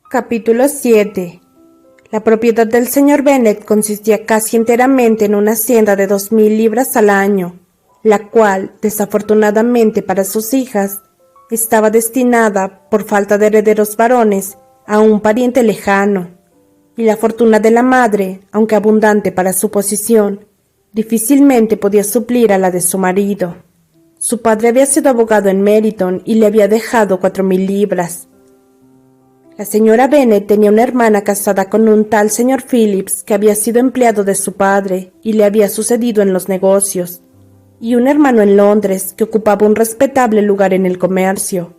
Capítulo 7. La propiedad del señor Bennet consistía casi enteramente en una hacienda de 2000 libras al año, la cual, desafortunadamente para sus hijas, estaba destinada, por falta de herederos varones, a un pariente lejano, y la fortuna de la madre, aunque abundante para su posición, difícilmente podía suplir a la de su marido. Su padre había sido abogado en Meryton y le había dejado 4000 libras. La señora Bennet tenía una hermana casada con un tal señor Phillips que había sido empleado de su padre y le había sucedido en los negocios, y un hermano en Londres que ocupaba un respetable lugar en el comercio.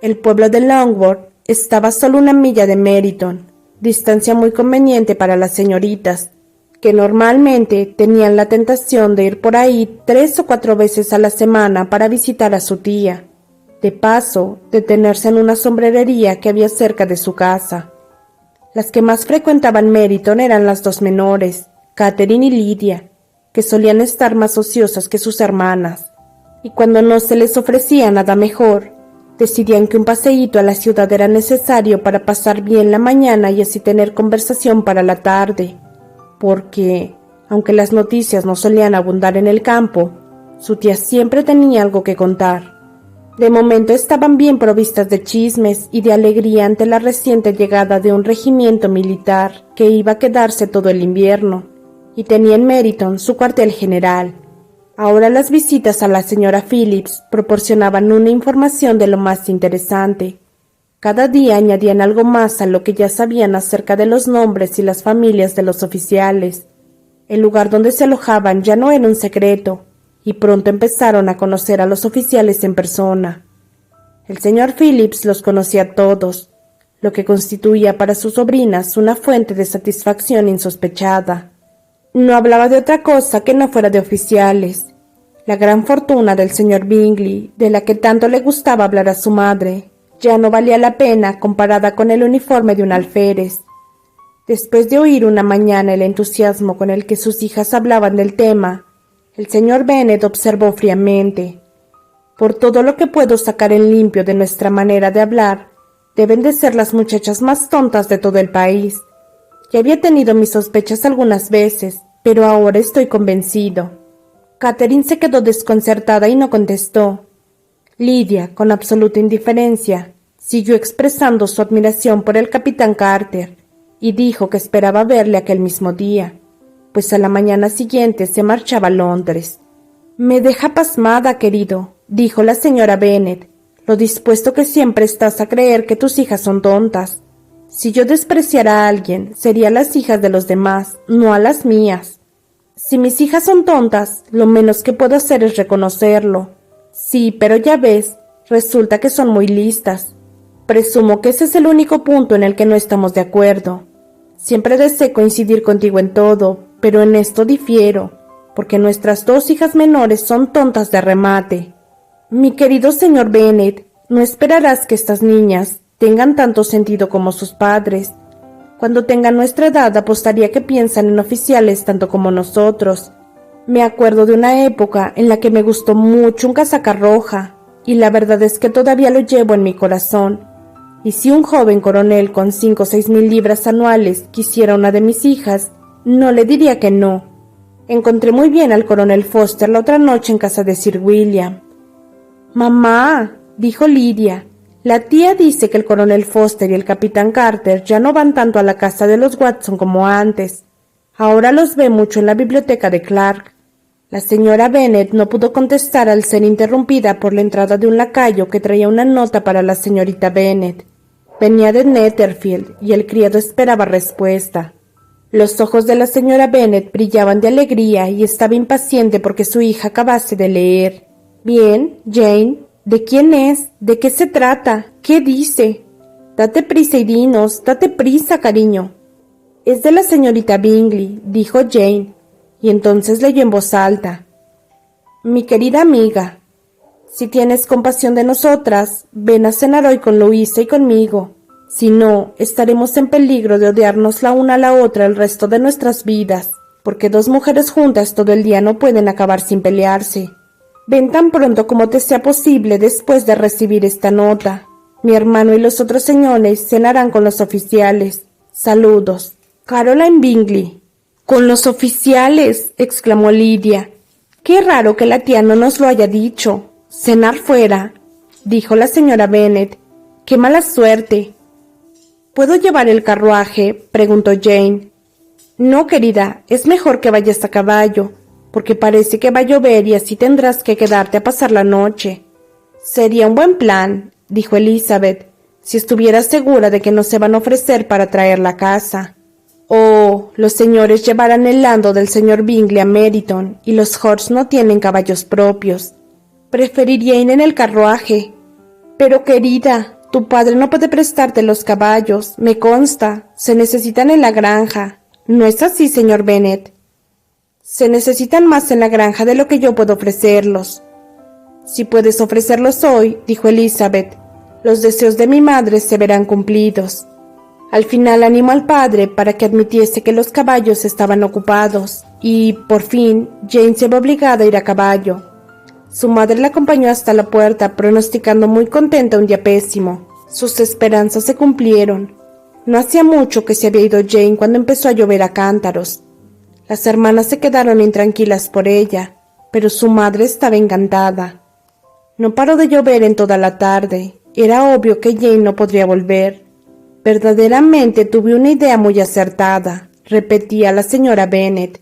El pueblo de Longbourn estaba solo 1 milla de Meryton, distancia muy conveniente para las señoritas, que normalmente tenían la tentación de ir por ahí 3 o 4 veces a la semana para visitar a su tía. De paso, detenerse en una sombrerería que había cerca de su casa. Las que más frecuentaban Meryton eran las 2 menores, Catherine y Lydia, que solían estar más ociosas que sus hermanas, y cuando no se les ofrecía nada mejor, decidían que un paseíto a la ciudad era necesario para pasar bien la mañana y así tener conversación para la tarde, porque, aunque las noticias no solían abundar en el campo, su tía siempre tenía algo que contar. De momento estaban bien provistas de chismes y de alegría ante la reciente llegada de un regimiento militar que iba a quedarse todo el invierno, y tenía en Meryton su cuartel general. Ahora las visitas a la señora Phillips proporcionaban una información de lo más interesante. Cada día añadían algo más a lo que ya sabían acerca de los nombres y las familias de los oficiales. El lugar donde se alojaban ya no era un secreto, y pronto empezaron a conocer a los oficiales en persona. El señor Phillips los conocía a todos, lo que constituía para sus sobrinas una fuente de satisfacción insospechada. No hablaba de otra cosa que no fuera de oficiales. La gran fortuna del señor Bingley, de la que tanto le gustaba hablar a su madre, ya no valía la pena comparada con el uniforme de un alférez. Después de oír una mañana el entusiasmo con el que sus hijas hablaban del tema, el señor Bennet observó fríamente: por todo lo que puedo sacar en limpio de nuestra manera de hablar, deben de ser las muchachas más tontas de todo el país. Ya había tenido mis sospechas algunas veces, pero ahora estoy convencido. Catherine se quedó desconcertada y no contestó. Lydia, con absoluta indiferencia, siguió expresando su admiración por el capitán Carter y dijo que esperaba verle aquel mismo día, pues a la mañana siguiente se marchaba a Londres. «Me deja pasmada, querido», dijo la señora Bennet, «lo dispuesto que siempre estás a creer que tus hijas son tontas. Si yo despreciara a alguien, sería a las hijas de los demás, no a las mías. Si mis hijas son tontas, lo menos que puedo hacer es reconocerlo. Sí, pero ya ves, resulta que son muy listas. Presumo que ese es el único punto en el que no estamos de acuerdo. Siempre deseé coincidir contigo en todo, pero en esto difiero, porque nuestras 2 hijas menores son tontas de remate. Mi querido señor Bennet, no esperarás que estas niñas tengan tanto sentido como sus padres. Cuando tengan nuestra edad apostaría que piensan en oficiales tanto como nosotros. Me acuerdo de una época en la que me gustó mucho un casaca roja, y la verdad es que todavía lo llevo en mi corazón. Y si un joven coronel con 5 o 6 mil libras anuales quisiera una de mis hijas, no le diría que no. Encontré muy bien al coronel Foster la otra noche en casa de Sir William. «Mamá», dijo Lydia, «la tía dice que el coronel Foster y el capitán Carter ya no van tanto a la casa de los Watson como antes. Ahora los ve mucho en la biblioteca de Clark». La señora Bennet no pudo contestar al ser interrumpida por la entrada de un lacayo que traía una nota para la señorita Bennet. Venía de Netherfield y el criado esperaba respuesta. Los ojos de la señora Bennet brillaban de alegría y estaba impaciente porque su hija acabase de leer. «Bien, Jane, ¿de quién es? ¿De qué se trata? ¿Qué dice? Date prisa y dinos, date prisa, cariño». «Es de la señorita Bingley», dijo Jane, y entonces leyó en voz alta: «Mi querida amiga, si tienes compasión de nosotras, ven a cenar hoy con Luisa y conmigo. Si no, estaremos en peligro de odiarnos la una a la otra el resto de nuestras vidas, porque 2 mujeres juntas todo el día no pueden acabar sin pelearse. Ven tan pronto como te sea posible después de recibir esta nota. Mi hermano y los otros señores cenarán con los oficiales. Saludos. Caroline Bingley. —¿Con los oficiales? —exclamó Lidia. —Qué raro que la tía no nos lo haya dicho. —Cenar fuera —dijo la señora Bennet—. ¡Qué mala suerte! —¿Puedo llevar el carruaje? —preguntó Jane. —No, querida, es mejor que vayas a caballo, porque parece que va a llover y así tendrás que quedarte a pasar la noche. —Sería un buen plan —dijo Elizabeth—, si estuvieras segura de que no se van a ofrecer para traer la casa. Oh, los señores llevarán el lando del señor Bingley a Meryton, y los Horts no tienen caballos propios. Preferiría ir en el carruaje. Pero, querida, tu padre no puede prestarte los caballos, me consta. Se necesitan en la granja. ¿No es así, señor Bennet? Se necesitan más en la granja de lo que yo puedo ofrecerlos. Si puedes ofrecerlos hoy, dijo Elizabeth, los deseos de mi madre se verán cumplidos. Al final animó al padre para que admitiese que los caballos estaban ocupados, y, por fin, Jane se vio obligada a ir a caballo. Su madre la acompañó hasta la puerta, pronosticando muy contenta un día pésimo. Sus esperanzas se cumplieron. No hacía mucho que se había ido Jane cuando empezó a llover a cántaros. Las hermanas se quedaron intranquilas por ella, pero su madre estaba encantada. No paró de llover en toda la tarde. Era obvio que Jane no podría volver. Verdaderamente tuve una idea muy acertada, repetía la señora Bennet.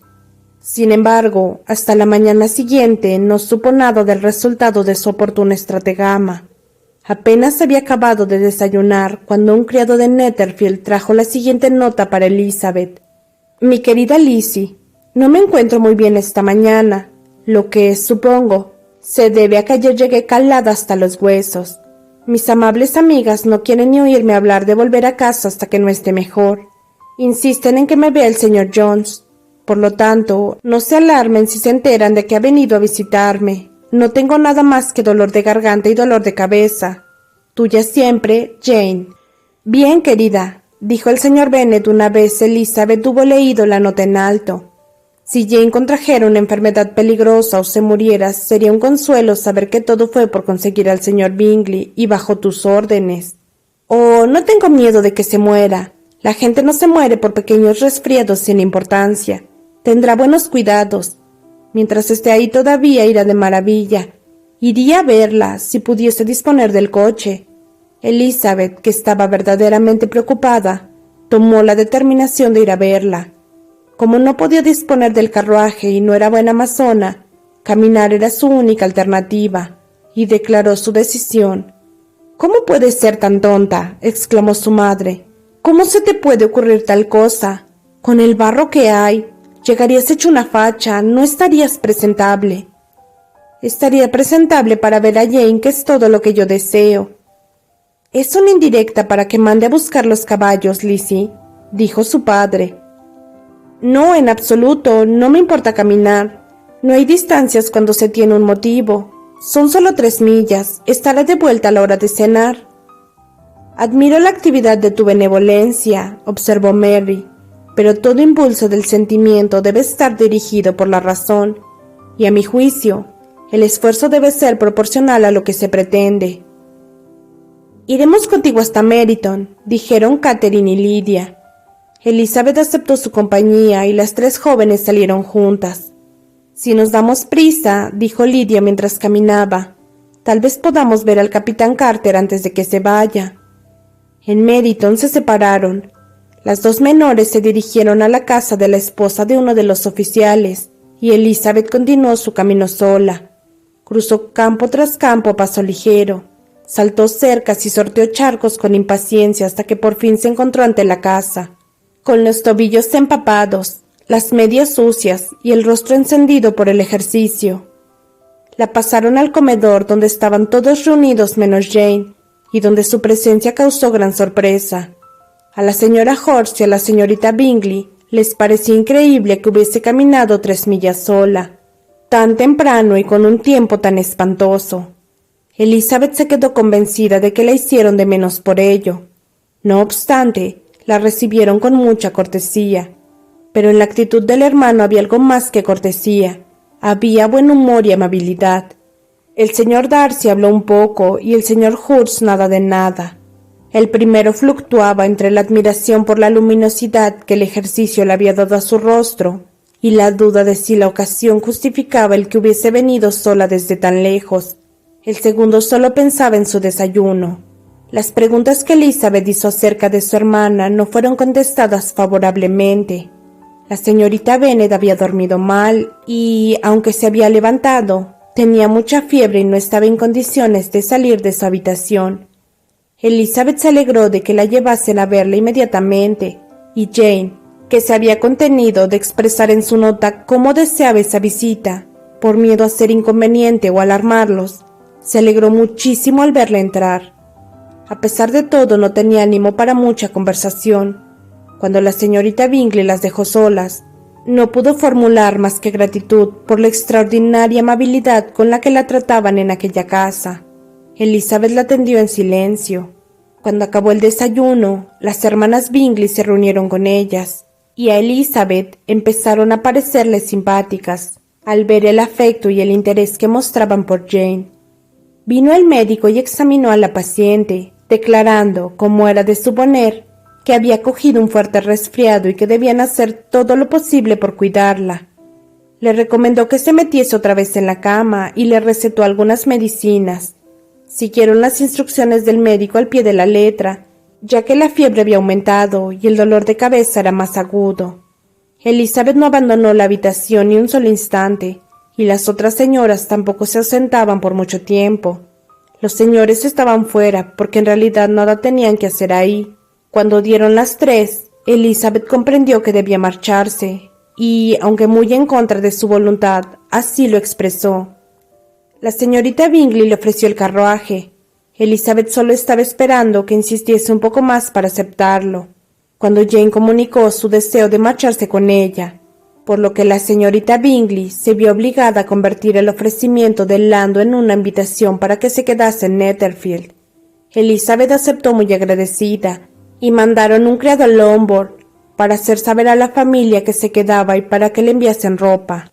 Sin embargo, hasta la mañana siguiente no supo nada del resultado de su oportuna estratagema. Apenas había acabado de desayunar cuando un criado de Netherfield trajo la siguiente nota para Elizabeth. Mi querida Lizzie, no me encuentro muy bien esta mañana, lo que, supongo, se debe a que ayer llegué calada hasta los huesos. Mis amables amigas no quieren ni oírme hablar de volver a casa hasta que no esté mejor. Insisten en que me vea el señor Jones. Por lo tanto, no se alarmen si se enteran de que ha venido a visitarme. No tengo nada más que dolor de garganta y dolor de cabeza. Tuya siempre, Jane. Bien, querida, dijo el señor Bennet una vez Elizabeth hubo leído la nota en alto. Si Jane contrajera una enfermedad peligrosa o se muriera, sería un consuelo saber que todo fue por conseguir al señor Bingley y bajo tus órdenes. Oh, no tengo miedo de que se muera. La gente no se muere por pequeños resfriados sin importancia. Tendrá buenos cuidados. Mientras esté ahí todavía irá de maravilla. Iría a verla si pudiese disponer del coche. Elizabeth, que estaba verdaderamente preocupada, tomó la determinación de ir a verla. Como no podía disponer del carruaje y no era buena amazona, caminar era su única alternativa, y declaró su decisión. —¿Cómo puedes ser tan tonta? —exclamó su madre. —¿Cómo se te puede ocurrir tal cosa? Con el barro que hay, llegarías hecho una facha, no estarías presentable. Estaría presentable para ver a Jane, que es todo lo que yo deseo. —Es una indirecta para que mande a buscar los caballos, Lizzie —dijo su padre—. No, en absoluto, no me importa caminar. No hay distancias cuando se tiene un motivo. Son solo 3 millas. Estaré de vuelta a la hora de cenar. Admiro la actividad de tu benevolencia, observó Mary, pero todo impulso del sentimiento debe estar dirigido por la razón, y a mi juicio, el esfuerzo debe ser proporcional a lo que se pretende. Iremos contigo hasta Meryton, dijeron Catherine y Lydia. Elizabeth aceptó su compañía y las 3 jóvenes salieron juntas. Si nos damos prisa, dijo Lydia mientras caminaba, tal vez podamos ver al capitán Carter antes de que se vaya. En Meryton se separaron. Las 2 menores se dirigieron a la casa de la esposa de uno de los oficiales, y Elizabeth continuó su camino sola. Cruzó campo tras campo a paso ligero, saltó cercas y sorteó charcos con impaciencia hasta que por fin se encontró ante la casa. Con los tobillos empapados, las medias sucias y el rostro encendido por el ejercicio. La pasaron al comedor donde estaban todos reunidos menos Jane, y donde su presencia causó gran sorpresa. A la señora Horst y a la señorita Bingley les parecía increíble que hubiese caminado 3 millas sola, tan temprano y con un tiempo tan espantoso. Elizabeth se quedó convencida de que la hicieron de menos por ello. No obstante, la recibieron con mucha cortesía, pero en la actitud del hermano había algo más que cortesía, había buen humor y amabilidad. El señor Darcy habló un poco y el señor Hurst nada de nada. El primero fluctuaba entre la admiración por la luminosidad que el ejercicio le había dado a su rostro y la duda de si la ocasión justificaba el que hubiese venido sola desde tan lejos. El segundo solo pensaba en su desayuno. Las preguntas que Elizabeth hizo acerca de su hermana no fueron contestadas favorablemente. La señorita Bennet había dormido mal y, aunque se había levantado, tenía mucha fiebre y no estaba en condiciones de salir de su habitación. Elizabeth se alegró de que la llevasen a verla inmediatamente, y Jane, que se había contenido de expresar en su nota cómo deseaba esa visita, por miedo a ser inconveniente o alarmarlos, se alegró muchísimo al verla entrar. A pesar de todo, no tenía ánimo para mucha conversación. Cuando la señorita Bingley las dejó solas, no pudo formular más que gratitud por la extraordinaria amabilidad con la que la trataban en aquella casa. Elizabeth la atendió en silencio. Cuando acabó el desayuno, las hermanas Bingley se reunieron con ellas, y a Elizabeth empezaron a parecerle simpáticas, al ver el afecto y el interés que mostraban por Jane. Vino el médico y examinó a la paciente, declarando, como era de suponer, que había cogido un fuerte resfriado y que debían hacer todo lo posible por cuidarla. Le recomendó que se metiese otra vez en la cama y le recetó algunas medicinas. Siguieron las instrucciones del médico al pie de la letra, ya que la fiebre había aumentado y el dolor de cabeza era más agudo. Elizabeth no abandonó la habitación ni un solo instante, y las otras señoras tampoco se ausentaban por mucho tiempo. Los señores estaban fuera, porque en realidad nada tenían que hacer ahí. Cuando dieron las 3, Elizabeth comprendió que debía marcharse, y, aunque muy en contra de su voluntad, así lo expresó. La señorita Bingley le ofreció el carruaje. Elizabeth solo estaba esperando que insistiese un poco más para aceptarlo, cuando Jane comunicó su deseo de marcharse con ella, por lo que la señorita Bingley se vio obligada a convertir el ofrecimiento de Landó en una invitación para que se quedase en Netherfield. Elizabeth aceptó muy agradecida, y mandaron un criado a Longbourn para hacer saber a la familia que se quedaba y para que le enviasen ropa.